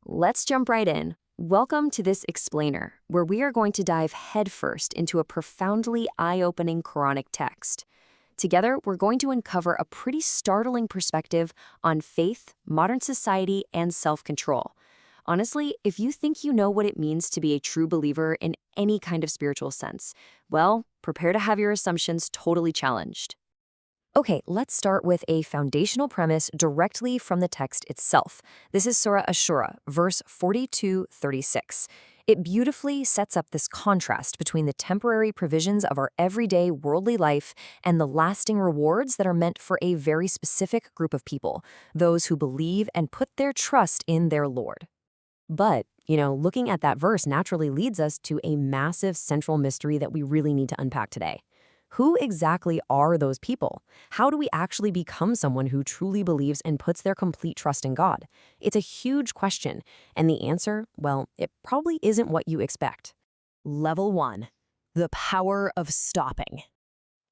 Let's jump right in. Welcome to this explainer, where we are going to dive headfirst into a profoundly eye-opening Quranic text. Together, we're going to uncover a pretty startling perspective on faith, modern society, and self-control. Honestly, if you think you know what it means to be a true believer in any kind of spiritual sense, well, prepare to have your assumptions totally challenged. Okay, let's start with a foundational premise directly from the text itself. This is Surah Ash-Shura, verse 42-36. It beautifully sets up this contrast between the temporary provisions of our everyday worldly life and the lasting rewards that are meant for a very specific group of people, those who believe and put their trust in their Lord. But, looking at that verse naturally leads us to a massive central mystery that we really need to unpack today. Who exactly are those people? How do we actually become someone who truly believes and puts their complete trust in God? It's a huge question, and the answer, well, it probably isn't what you expect. Level 1. The power of stopping.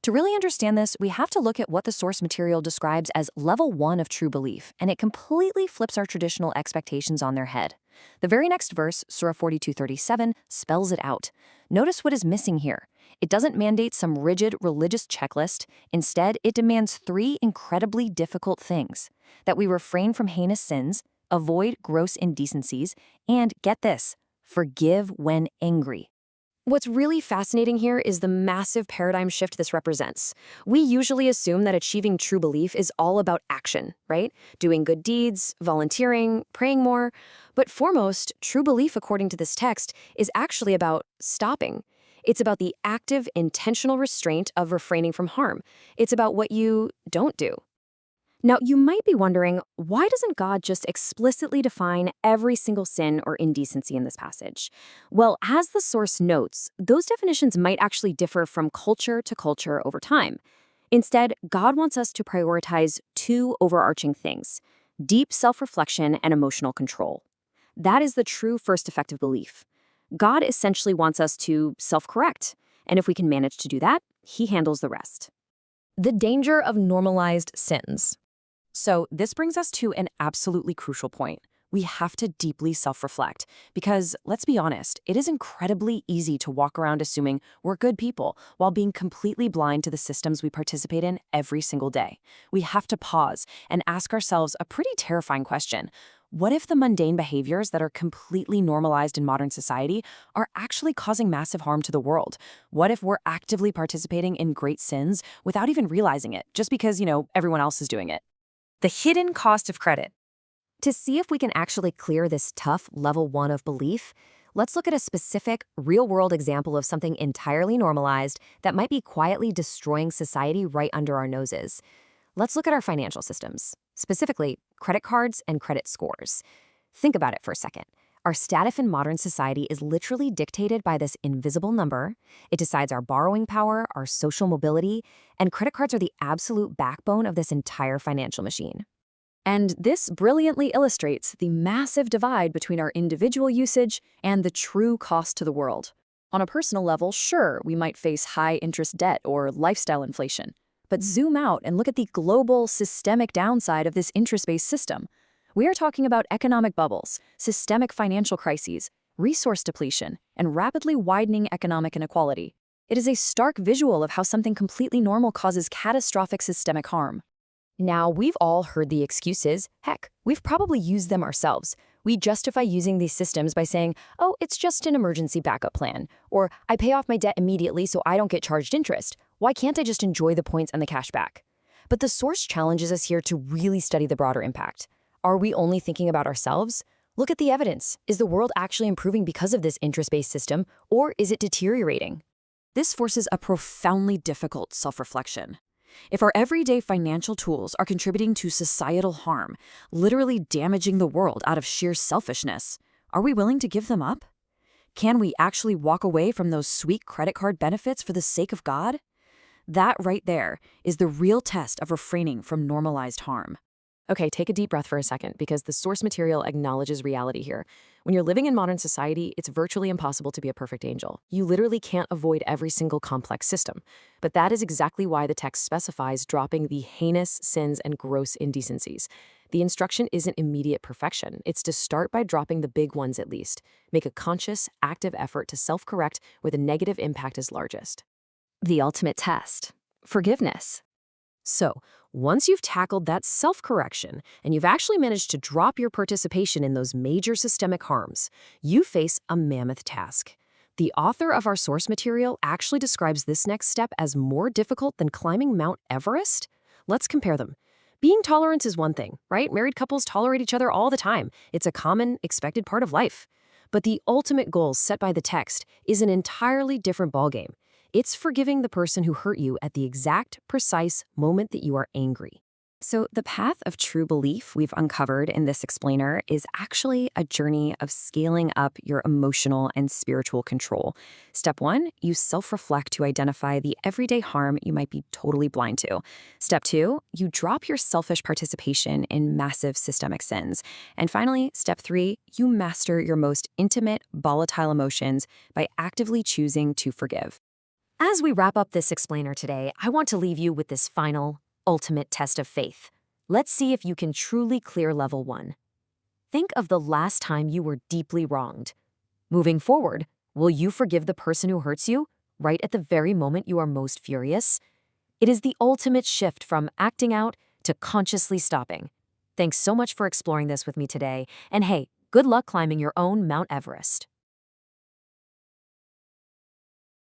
To really understand this, we have to look at what the source material describes as level 1 of true belief, and it completely flips our traditional expectations on their head. The very next verse, Surah 42:37, spells it out. Notice what is missing here. It doesn't mandate some rigid religious checklist. Instead, it demands 3 incredibly difficult things: that we refrain from heinous sins, avoid gross indecencies, and, get this, forgive when angry. What's really fascinating here is the massive paradigm shift this represents. We usually assume that achieving true belief is all about action, right? Doing good deeds, volunteering, praying more. But foremost, true belief, according to this text, is actually about stopping. It's about the active, intentional restraint of refraining from harm. It's about what you don't do. Now, you might be wondering, why doesn't God just explicitly define every single sin or indecency in this passage? Well, as the source notes, those definitions might actually differ from culture to culture over time. Instead, God wants us to prioritize 2 overarching things: deep self-reflection and emotional control. That is the true first effective belief. God essentially wants us to self-correct, and if we can manage to do that, He handles the rest. The danger of normalized sins. So this brings us to an absolutely crucial point. We have to deeply self-reflect because, let's be honest, it is incredibly easy to walk around assuming we're good people while being completely blind to the systems we participate in every single day. We have to pause and ask ourselves a pretty terrifying question. What if the mundane behaviors that are completely normalized in modern society are actually causing massive harm to the world? What if we're actively participating in great sins without even realizing it, just because, everyone else is doing it? The hidden cost of credit. To see if we can actually clear this tough level 1 of belief, let's look at a specific, real-world example of something entirely normalized that might be quietly destroying society right under our noses. Let's look at our financial systems, specifically credit cards and credit scores. Think about it for a second. Our status in modern society is literally dictated by this invisible number. It decides our borrowing power, our social mobility, and credit cards are the absolute backbone of this entire financial machine. And this brilliantly illustrates the massive divide between our individual usage and the true cost to the world. On a personal level, sure, we might face high-interest debt or lifestyle inflation. But zoom out and look at the global, systemic downside of this interest-based system. We are talking about economic bubbles, systemic financial crises, resource depletion, and rapidly widening economic inequality. It is a stark visual of how something completely normal causes catastrophic systemic harm. Now, we've all heard the excuses. Heck, we've probably used them ourselves. We justify using these systems by saying, oh, it's just an emergency backup plan, or I pay off my debt immediately so I don't get charged interest. Why can't I just enjoy the points and the cash back? But the source challenges us here to really study the broader impact. Are we only thinking about ourselves? Look at the evidence. Is the world actually improving because of this interest-based system, or is it deteriorating? This forces a profoundly difficult self-reflection. If our everyday financial tools are contributing to societal harm, literally damaging the world out of sheer selfishness, are we willing to give them up? Can we actually walk away from those sweet credit card benefits for the sake of God? That right there is the real test of refraining from normalized harm. Okay, take a deep breath for a second because the source material acknowledges reality here. When you're living in modern society, it's virtually impossible to be a perfect angel. You literally can't avoid every single complex system. But that is exactly why the text specifies dropping the heinous sins and gross indecencies. The instruction isn't immediate perfection. It's to start by dropping the big ones at least. Make a conscious, active effort to self-correct where the negative impact is largest. The ultimate test: forgiveness. So, once you've tackled that self-correction and you've actually managed to drop your participation in those major systemic harms, you face a mammoth task. The author of our source material actually describes this next step as more difficult than climbing Mount Everest. Let's compare them. Being tolerant is one thing, right? Married couples tolerate each other all the time. It's a common, expected part of life. But the ultimate goal set by the text is an entirely different ballgame. It's forgiving the person who hurt you at the exact, precise moment that you are angry. So, the path of true belief we've uncovered in this explainer is actually a journey of scaling up your emotional and spiritual control. Step 1, you self-reflect to identify the everyday harm you might be totally blind to. Step 2, you drop your selfish participation in massive systemic sins. And finally, step 3, you master your most intimate, volatile emotions by actively choosing to forgive. As we wrap up this explainer today, I want to leave you with this final, ultimate test of faith. Let's see if you can truly clear level 1. Think of the last time you were deeply wronged. Moving forward, will you forgive the person who hurts you right at the very moment you are most furious? It is the ultimate shift from acting out to consciously stopping. Thanks so much for exploring this with me today, and hey, good luck climbing your own Mount Everest.